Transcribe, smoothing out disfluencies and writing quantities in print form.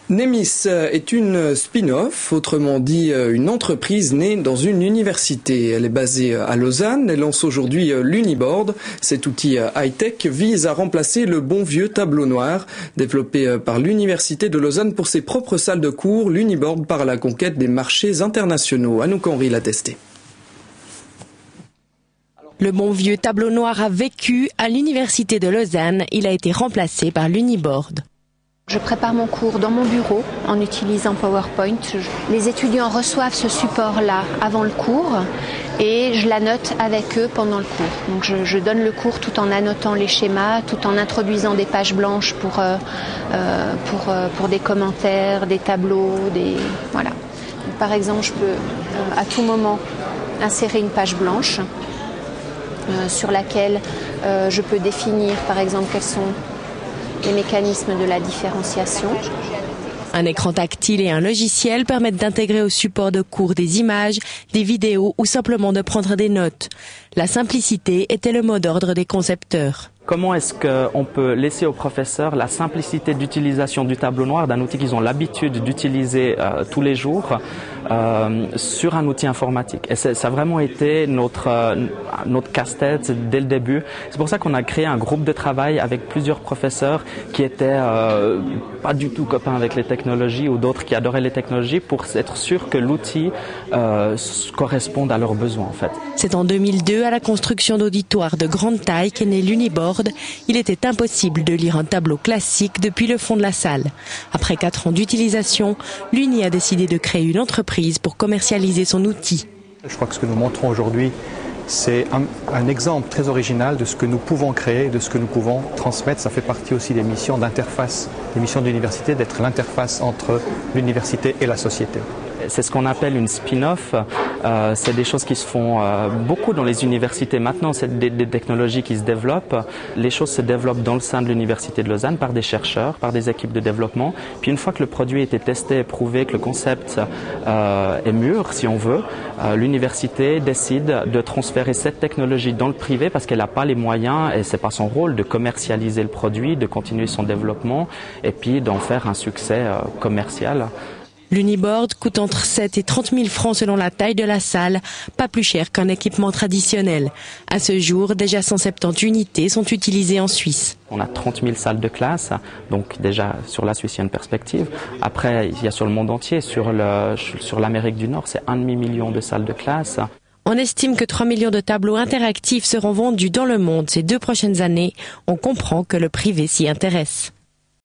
Nemis est une spin-off, autrement dit une entreprise née dans une université. Elle est basée à Lausanne et lance aujourd'hui l'Uniboard. Cet outil high-tech vise à remplacer le bon vieux tableau noir. Développé par l'Université de Lausanne pour ses propres salles de cours, l'Uniboard part à la conquête des marchés internationaux. Anouk Henry l'a testé. Le bon vieux tableau noir a vécu à l'Université de Lausanne. Il a été remplacé par l'Uniboard. Je prépare mon cours dans mon bureau en utilisant PowerPoint. Les étudiants reçoivent ce support-là avant le cours et je l'annote avec eux pendant le cours. Donc je donne le cours tout en annotant les schémas, tout en introduisant des pages blanches pour des commentaires, des tableaux, voilà. Donc, par exemple, je peux à tout moment insérer une page blanche sur laquelle je peux définir, par exemple, quels sont les mécanismes de la différenciation. Un écran tactile et un logiciel permettent d'intégrer au support de cours des images, des vidéos ou simplement de prendre des notes. La simplicité était le mot d'ordre des concepteurs. Comment est-ce qu'on peut laisser aux professeurs la simplicité d'utilisation du tableau noir, d'un outil qu'ils ont l'habitude d'utiliser tous les jours, sur un outil informatique. Et ça a vraiment été notre casse-tête dès le début. C'est pour ça qu'on a créé un groupe de travail avec plusieurs professeurs qui étaient pas du tout copains avec les technologies ou d'autres qui adoraient les technologies pour être sûr que l'outil corresponde à leurs besoins en fait. C'est en 2002, à la construction d'auditoires de grande taille, qu'est né l'Uniboard. Il était impossible de lire un tableau classique depuis le fond de la salle. Après 4 ans d'utilisation, l'Uni a décidé de créer une entreprise pour commercialiser son outil. Je crois que ce que nous montrons aujourd'hui, c'est un exemple très original de ce que nous pouvons créer, de ce que nous pouvons transmettre. Ça fait partie aussi des missions d'interface, des missions de l'université, d'être l'interface entre l'université et la société. C'est ce qu'on appelle une spin-off. C'est des choses qui se font beaucoup dans les universités maintenant. C'est des technologies qui se développent. Les choses se développent dans le sein de l'Université de Lausanne par des chercheurs, par des équipes de développement. Puis une fois que le produit a été testé et prouvé, que le concept est mûr, si on veut, l'université décide de transférer cette technologie dans le privé parce qu'elle n'a pas les moyens et c'est pas son rôle de commercialiser le produit, de continuer son développement et puis d'en faire un succès commercial. L'Uniboard coûte entre 7 et 30 000 francs selon la taille de la salle, pas plus cher qu'un équipement traditionnel. À ce jour, déjà 170 unités sont utilisées en Suisse. On a 30 000 salles de classe, donc déjà sur la Suisse il y a une perspective. Après, il y a sur le monde entier, sur l'Amérique du Nord, c'est 1,5 million de salles de classe. On estime que 3 millions de tableaux interactifs seront vendus dans le monde ces 2 prochaines années. On comprend que le privé s'y intéresse.